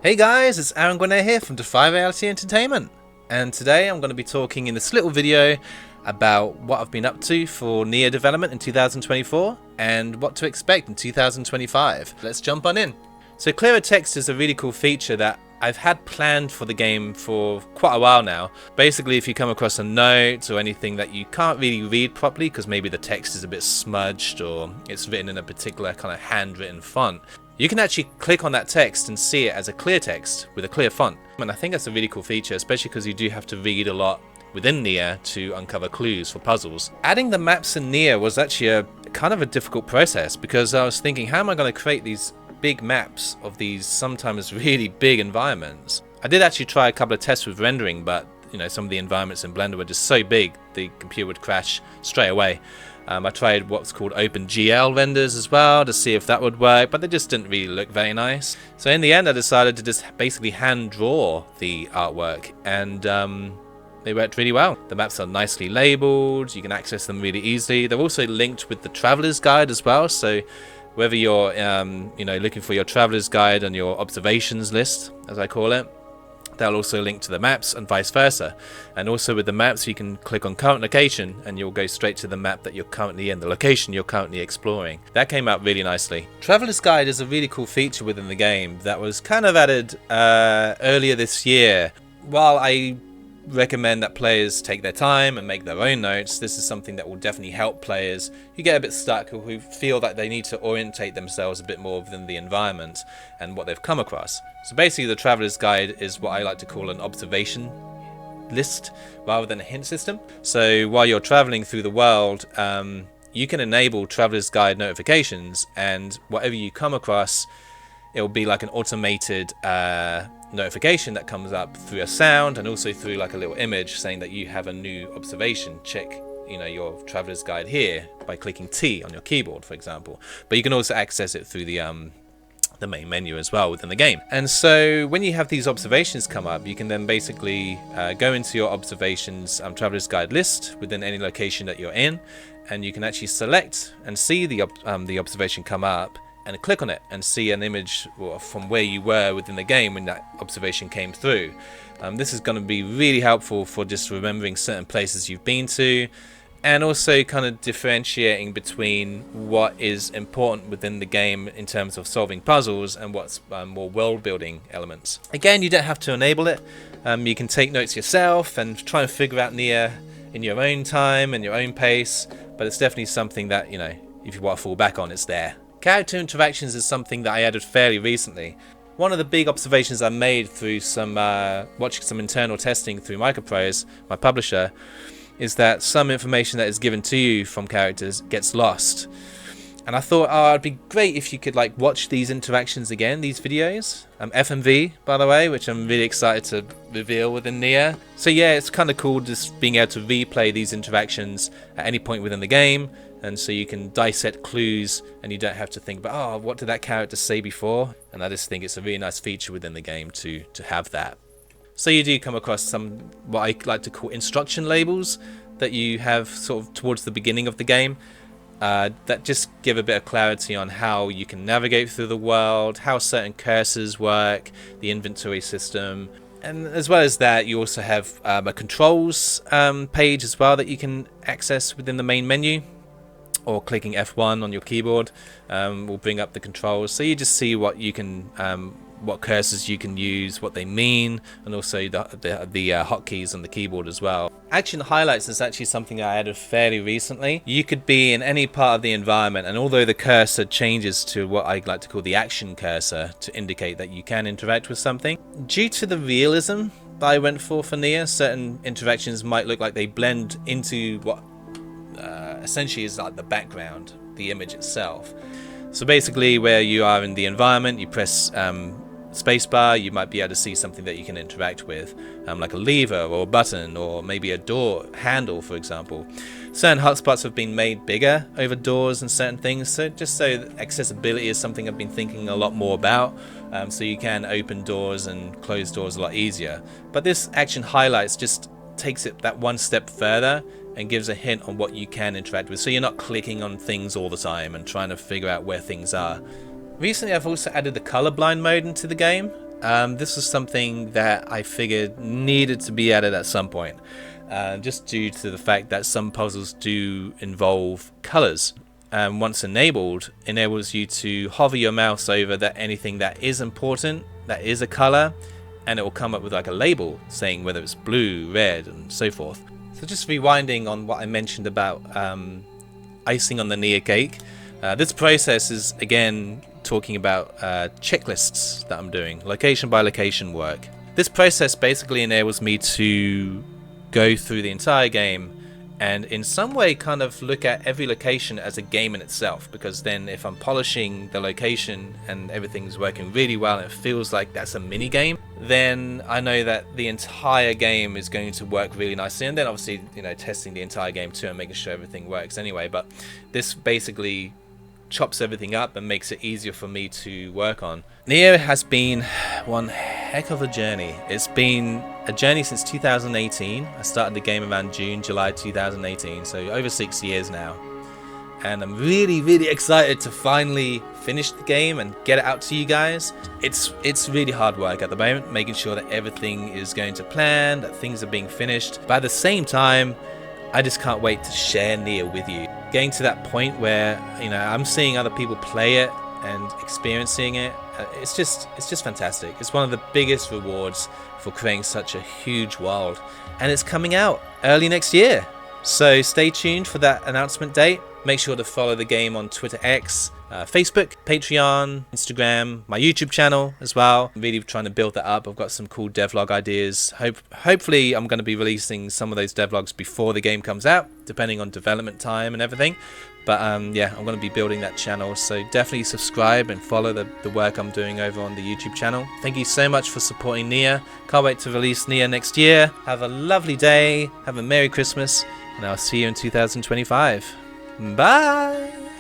Hey guys, it's Aaron Gwinnett here from Defy Reality Entertainment, and today I'm going to be talking in this little video about what I've been up to for Neyyah development in 2024 and what to expect in 2025. Let's jump on in. So clearer text is a really cool feature that I've had planned for the game for quite a while now. Basically, if you come across a note or anything that you can't really read properly because maybe the text is a bit smudged or it's written in a particular kind of handwritten font, you can actually click on that text and see it as a clear text with a clear font. And I think that's a really cool feature, especially because you do have to read a lot within Neyyah to uncover clues for puzzles. Adding the maps in Neyyah was actually a kind of a difficult process because I was thinking, how am I going to create these big maps of these sometimes really big environments? I did actually try a couple of tests with rendering, but some of the environments in Blender were just so big the computer would crash straight away. I tried what's called OpenGL renders as well to see if that would work, but they just didn't really look very nice. So in the end I decided to just basically hand draw the artwork, and they worked really well. The maps are nicely labeled, you can access them really easily. They're also linked with the Traveler's Guide as well, so whether you're looking for your Traveler's Guide and your observations list, as I call it, they'll also link to the maps and vice versa. And also with the maps you can click on current location and you'll go straight to the map that you're currently in, the location you're currently exploring. That came out really nicely. Traveler's Guide is a really cool feature within the game that was kind of added earlier this year. While I recommend that players take their time and make their own notes, this is something that will definitely help players who get a bit stuck or who feel that they need to orientate themselves a bit more within the environment and what they've come across. So basically the Traveler's Guide is what I like to call an observation list rather than a hint system. So while you're traveling through the world, you can enable Traveler's Guide notifications, and whatever you come across, it will be like an automated notification that comes up through a sound and also through like a little image saying that you have a new observation. Check your Traveler's Guide here by clicking T on your keyboard, for example. But you can also access it through the main menu as well within the game. And so when you have these observations come up, you can then basically go into your observations Traveler's Guide list within any location that you're in, and you can actually select and see the observation come up and click on it and see an image from where you were within the game when that observation came through. This is going to be really helpful for just remembering certain places you've been to, and also kind of differentiating between what is important within the game in terms of solving puzzles and what's more world building elements. Again, you don't have to enable it. You can take notes yourself and try and figure out Neyyah in your own time and your own pace, but it's definitely something that, if you want to fall back on, it's there. Character interactions is something that I added fairly recently. One of the big observations I made through some watching some internal testing through Microprose, my publisher, is that some information that is given to you from characters gets lost. And I thought, it'd be great if you could watch these interactions again, these videos. FMV, by the way, which I'm really excited to reveal within Neyyah. So yeah, it's kind of cool just being able to replay these interactions at any point within the game. And so you can dissect clues and you don't have to think about, what did that character say before? And I just think it's a really nice feature within the game to have that. So you do come across some, what I like to call instruction labels that you have sort of towards the beginning of the game. That just give a bit of clarity on how you can navigate through the world, how certain cursors work, the inventory system. And as well as that, you also have a controls page as well that you can access within the main menu, or clicking F1 on your keyboard will bring up the controls. So you just see what you can, what cursors you can use, what they mean, and also the hotkeys on the keyboard as well. Action highlights is actually something I added fairly recently. You could be in any part of the environment, and although the cursor changes to what I like to call the action cursor to indicate that you can interact with something, due to the realism that I went for Neyyah, certain interactions might look like they blend into what essentially is like the background, the image itself. So basically where you are in the environment, you press spacebar, you might be able to see something that you can interact with, like a lever or a button or maybe a door handle, for example. Certain hotspots have been made bigger over doors and certain things, so just so that accessibility is something I've been thinking a lot more about, so you can open doors and close doors a lot easier. But this action highlights just takes it that one step further and gives a hint on what you can interact with, so you're not clicking on things all the time and trying to figure out where things are. Recently I've also added the Colorblind mode into the game. This was something that I figured needed to be added at some point, just due to the fact that some puzzles do involve colors. Once enabled, enables you to hover your mouse over anything that is important, that is a color, and it will come up with like a label saying whether it's blue, red, and so forth. So just rewinding on what I mentioned about icing on the Neyyah cake, this process is again talking about checklists that I'm doing, location by location work. This process basically enables me to go through the entire game and in some way kind of look at every location as a game in itself, because then if I'm polishing the location and everything's working really well and it feels like that's a mini game, then I know that the entire game is going to work really nicely. And then obviously, you know, testing the entire game too and making sure everything works anyway. But this basically chops everything up and makes it easier for me to work on. Neyyah has been one heck of a journey. It's been a journey since 2018. I started the game around July 2018, so over 6 years now. And I'm really excited to finally finish the game and get it out to you guys. It's really hard work at the moment, making sure that everything is going to plan, that things are being finished. But at the same time, I just can't wait to share Neyyah with you. Getting to that point where, you know, I'm seeing other people play it and experiencing it, it's just fantastic. It's one of the biggest rewards for creating such a huge world, and it's coming out early next year. So stay tuned for that announcement date. Make sure to follow the game on Twitter X, Facebook, Patreon, Instagram, my YouTube channel as well. I'm really trying to build that up. I've got some cool devlog ideas. Hopefully I'm going to be releasing some of those devlogs before the game comes out, depending on development time and everything. But yeah, I'm going to be building that channel, so definitely subscribe and follow the work I'm doing over on the YouTube channel. Thank you so much for supporting Neyyah. Can't wait to release Neyyah next year. Have a lovely day, have a Merry Christmas, and I'll see you in 2025. Bye!